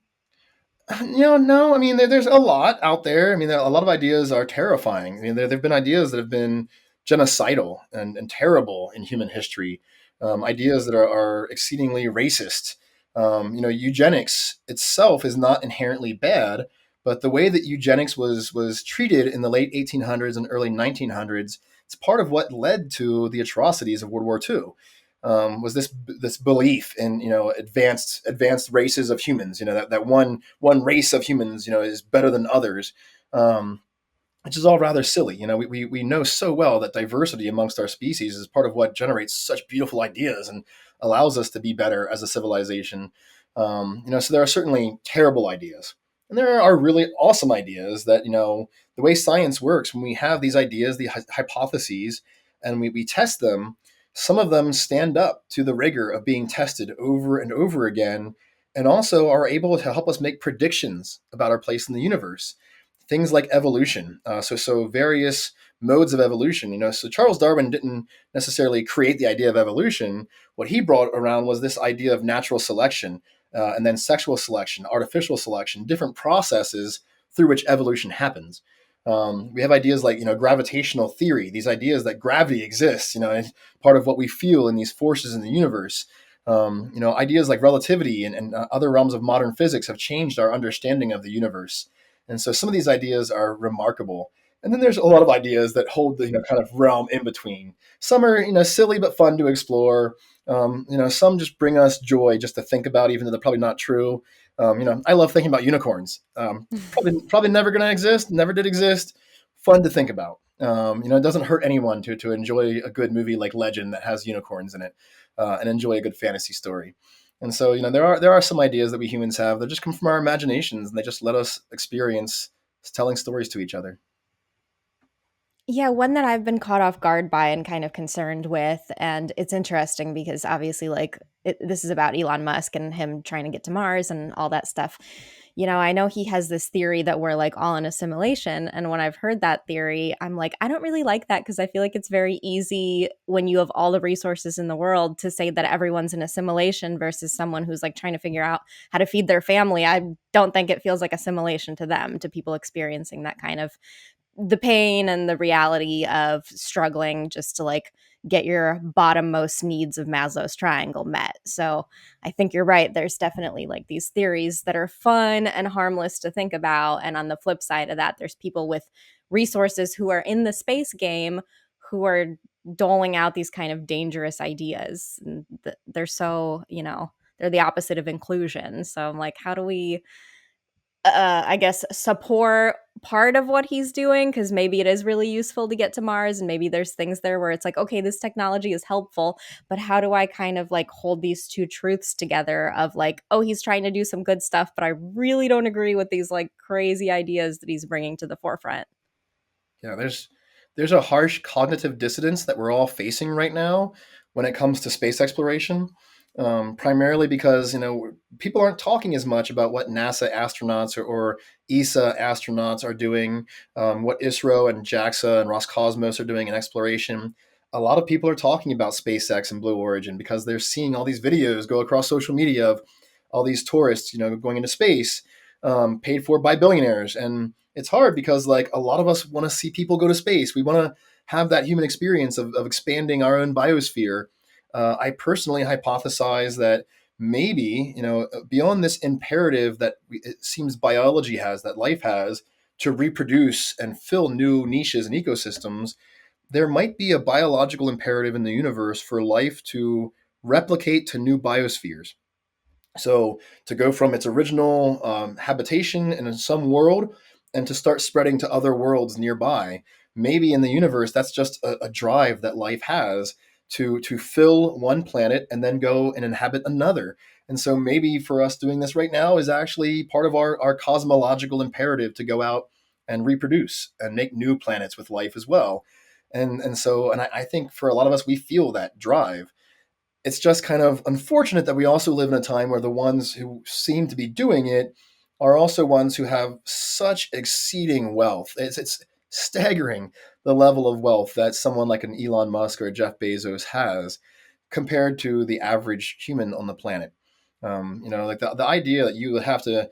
No. I mean, there's a lot out there. I mean, a lot of ideas are terrifying. I mean, there have been ideas that have been genocidal and terrible in human history. Ideas that are exceedingly racist. Eugenics itself is not inherently bad, but the way that eugenics was treated in the late 1800s and early 1900s, it's part of what led to the atrocities of World War II. Was this belief in advanced races of humans, that one race of humans is better than others, which is all rather silly. We know so well that diversity amongst our species is part of what generates such beautiful ideas and allows us to be better as a civilization. So there are certainly terrible ideas, and there are really awesome ideas that the way science works. When we have these ideas, the hypotheses, and we test them, some of them stand up to the rigor of being tested over and over again, and also are able to help us make predictions about our place in the universe. Things like evolution, so various modes of evolution. So Charles Darwin didn't necessarily create the idea of evolution. What he brought around was this idea of natural selection, and then sexual selection, artificial selection, different processes through which evolution happens. We have ideas like gravitational theory, these ideas that gravity exists, and part of what we feel in these forces in the universe. Ideas like relativity and other realms of modern physics have changed our understanding of the universe. And so some of these ideas are remarkable. And then there's a lot of ideas that hold the kind of realm in between. Some are silly but fun to explore. Some just bring us joy just to think about, even though they're probably not true. I love thinking about unicorns. Probably never going to exist, never did exist. Fun to think about. It doesn't hurt anyone to enjoy a good movie like Legend that has unicorns in it, and enjoy a good fantasy story. And so, there are some ideas that we humans have that just come from our imaginations, and they just let us experience telling stories to each other. Yeah, one that I've been caught off guard by and kind of concerned with, and it's interesting because obviously, like, this is about Elon Musk and him trying to get to Mars and all that stuff. I know he has this theory that we're like all in a simulation. And when I've heard that theory, I'm like, I don't really like that because I feel like it's very easy when you have all the resources in the world to say that everyone's in a simulation versus someone who's like trying to figure out how to feed their family. I don't think it feels like a simulation to them, to people experiencing that kind of the pain and the reality of struggling just to like get your bottommost needs of Maslow's triangle met. So I think you're right. There's definitely like these theories that are fun and harmless to think about. And on the flip side of that, there's people with resources who are in the space game who are doling out these kind of dangerous ideas. And they're so, they're the opposite of inclusion. So I'm like, how do we I guess support part of what he's doing, because maybe it is really useful to get to Mars, and maybe there's things there where it's like, okay, this technology is helpful, but how do I kind of like hold these two truths together of like, oh, he's trying to do some good stuff, but I really don't agree with these like crazy ideas that he's bringing to the forefront. Yeah, there's a harsh cognitive dissonance that we're all facing right now when it comes to space exploration. Primarily because people aren't talking as much about what NASA astronauts or ESA astronauts are doing, what ISRO and JAXA and Roscosmos are doing in exploration. A lot of people are talking about SpaceX and Blue Origin because they're seeing all these videos go across social media of all these tourists, going into space, paid for by billionaires. And it's hard because like a lot of us want to see people go to space. We want to have that human experience of expanding our own biosphere. I personally hypothesize that maybe, beyond this imperative that it seems biology has, that life has, to reproduce and fill new niches and ecosystems, there might be a biological imperative in the universe for life to replicate to new biospheres. So to go from its original habitation in some world and to start spreading to other worlds nearby. Maybe in the universe, that's just a drive that life has to fill one planet and then go and inhabit another. And so maybe for us doing this right now is actually part of our cosmological imperative to go out and reproduce and make new planets with life as well. And I think for a lot of us, we feel that drive. It's just kind of unfortunate that we also live in a time where the ones who seem to be doing it are also ones who have such exceeding wealth. It's staggering the level of wealth that someone like an Elon Musk or Jeff Bezos has compared to the average human on the planet. Like the idea that you would have to,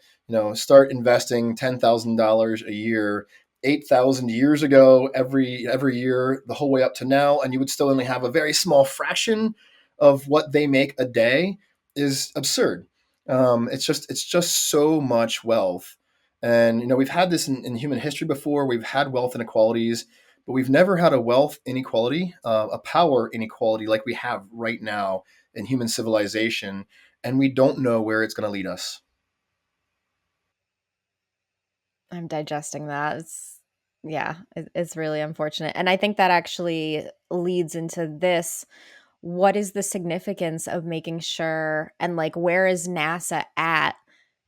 start investing $10,000 a year 8,000 years ago, every year, the whole way up to now, and you would still only have a very small fraction of what they make a day is absurd. It's just so much wealth, and we've had this in human history before. We've had wealth inequalities, but we've never had a wealth inequality, a power inequality like we have right now in human civilization, and we don't know where it's going to lead us. I'm digesting that. Yeah, it's really unfortunate. And I think that actually leads into this. What is the significance of making sure, and like where is NASA at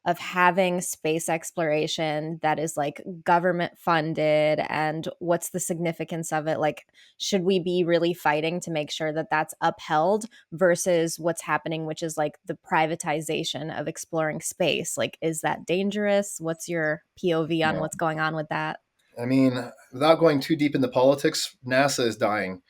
of having space exploration that is like government funded, and what's the significance of it? Like, should we be really fighting to make sure that that's upheld versus what's happening, which is like the privatization of exploring space? Like, is that dangerous? What's your POV on Yeah. what's going on with that? I mean, without going too deep into politics, NASA is dying.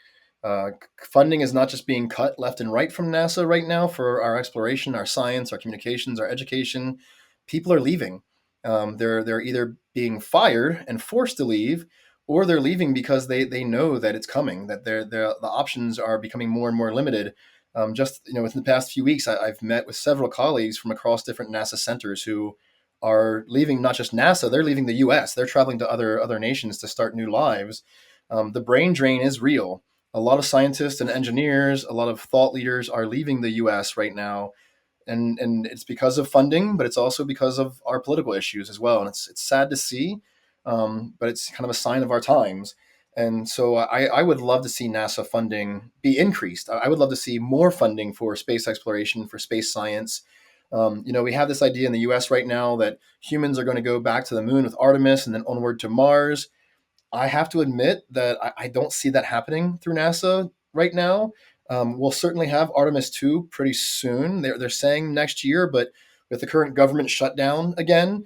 Funding is not just being cut left and right from NASA right now for our exploration, our science, our communications, our education. People are leaving. They're either being fired and forced to leave, or they're leaving because they know that it's coming. That the options are becoming more and more limited. Just within the past few weeks, I've met with several colleagues from across different NASA centers who are leaving not just NASA, they're leaving the U.S. They're traveling to other nations to start new lives. The brain drain is real. A lot of scientists and engineers, a lot of thought leaders are leaving the U.S. right now, and it's because of funding, but it's also because of our political issues as well. And it's sad to see, but it's kind of a sign of our times. And so I would love to see NASA funding be increased. I would love to see more funding for space exploration, for space science. We have this idea in the U.S. right now that humans are going to go back to the moon with Artemis and then onward to Mars. I have to admit that I don't see that happening through NASA right now. We'll certainly have Artemis 2 pretty soon. They're saying next year, but with the current government shutdown again,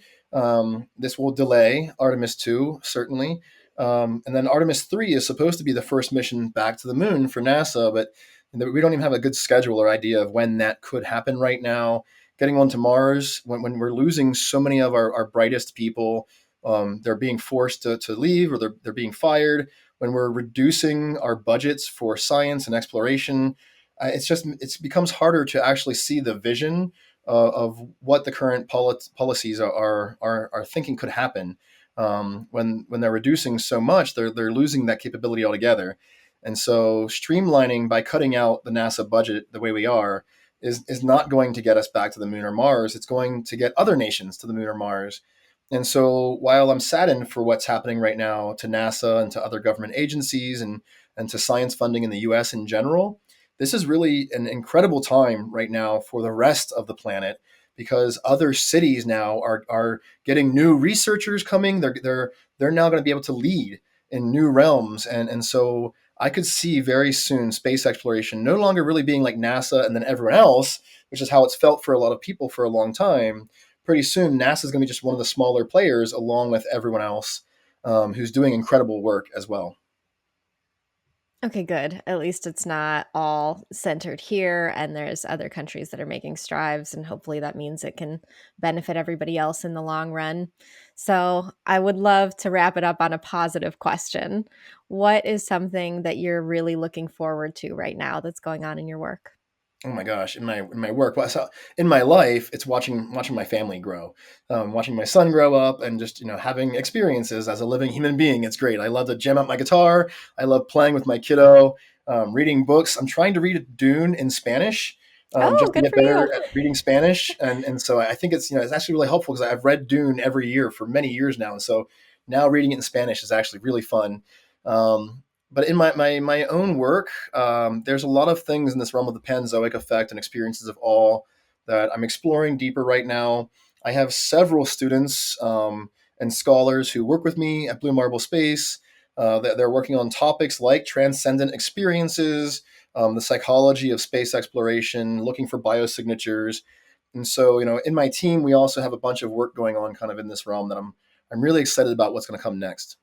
this will delay Artemis 2, certainly. And then Artemis 3 is supposed to be the first mission back to the moon for NASA, but we don't even have a good schedule or idea of when that could happen right now. Getting on to Mars, when we're losing so many of our brightest people, they're being forced to leave, or they're being fired. When we're reducing our budgets for science and exploration, it becomes harder to actually see the vision of what the current policies are thinking could happen. When they're reducing so much, they're losing that capability altogether. And so streamlining by cutting out the NASA budget the way we are is not going to get us back to the moon or Mars. It's going to get other nations to the moon or Mars. And so while I'm saddened for what's happening right now to NASA and to other government agencies and to science funding in the US in general, this is really an incredible time right now for the rest of the planet, because other cities now are getting new researchers coming. They're now going to be able to lead in new realms. And so I could see very soon space exploration no longer really being like NASA and then everyone else, which is how it's felt for a lot of people for a long time. Pretty soon, NASA is going to be just one of the smaller players along with everyone else, who's doing incredible work as well. Okay, good. At least it's not all centered here, and there's other countries that are making strides, and hopefully that means it can benefit everybody else in the long run. So, I would love to wrap it up on a positive question. What is something that you're really looking forward to right now that's going on in your work? Oh my gosh, in my work, well, so in my life, it's watching my family grow, watching my son grow up, and just having experiences as a living human being. It's great. I love to jam out my guitar. I love playing with my kiddo, reading books. I'm trying to read Dune in Spanish, Oh, just to good get for you. better at reading Spanish, and so I think it's actually really helpful because I've read Dune every year for many years now, and so now reading it in Spanish is actually really fun. But in my own work, there's a lot of things in this realm of the Panzoic effect and experiences of awe that I'm exploring deeper right now. I have several students and scholars who work with me at Blue Marble Space. They're working on topics like transcendent experiences, the psychology of space exploration, looking for biosignatures. And so, in my team, we also have a bunch of work going on kind of in this realm that I'm really excited about what's going to come next.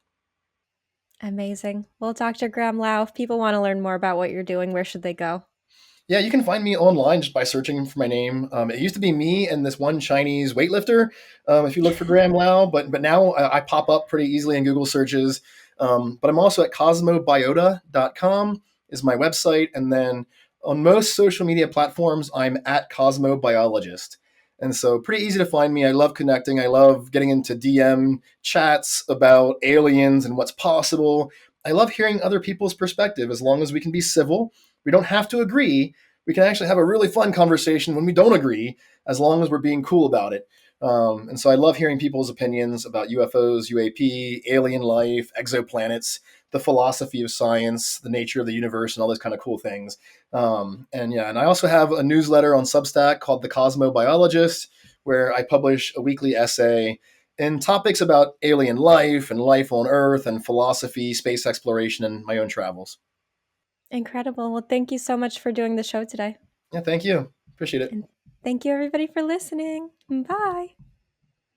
Amazing. Well, Dr. Graham Lau, if people want to learn more about what you're doing, where should they go? Yeah, you can find me online just by searching for my name. It used to be me and this one Chinese weightlifter. If you look for Graham Lau, but now I pop up pretty easily in Google searches. But I'm also at cosmobiota.com is my website, and then on most social media platforms, I'm at cosmobiologist. And so pretty easy to find me. I love connecting. I love getting into DM chats about aliens and what's possible. I love hearing other people's perspective as long as we can be civil. We don't have to agree. We can actually have a really fun conversation when we don't agree, as long as we're being cool about it. And so I love hearing people's opinions about UFOs, UAP, alien life, exoplanets, the philosophy of science, the nature of the universe, and all those kind of cool things. And I also have a newsletter on Substack called The Cosmobiologist, where I publish a weekly essay in topics about alien life and life on Earth and philosophy, space exploration, and my own travels. Incredible. Well, thank you so much for doing the show today. Yeah, thank you. Appreciate it. And thank you, everybody, for listening. Bye.